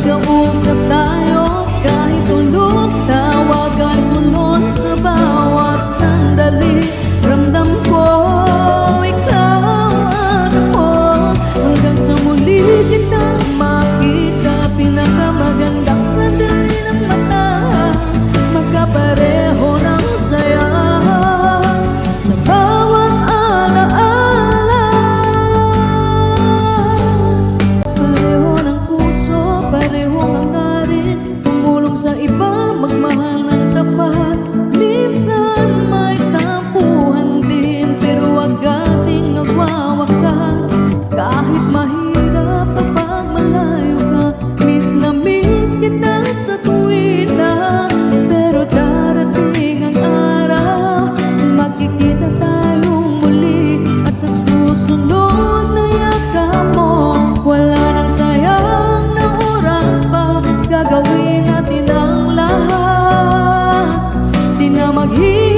Kausap tayo kahit tulog, tawagan tulon sa bawat sandali. Ramdam ko ikaw at ako, hanggang sa muli kitang makita. Pinakamagandang sandali ng mata, magkapareho ng saya sa bawat alaala. Pareho ng puso, pareho hangarin, tumulong sa iba, magmahal ng tapat. Minsan may tampuhan din, pero agating nagwawakas. Kahit mahirap kapag malayo ka, miss na miss kita sa tuwina. Pero darating ang araw, makikita tayong muli. At sa susunod na yakap mo, wala nang sayang na oras pa. Gagawin natin ang lahat, di na maghihintay.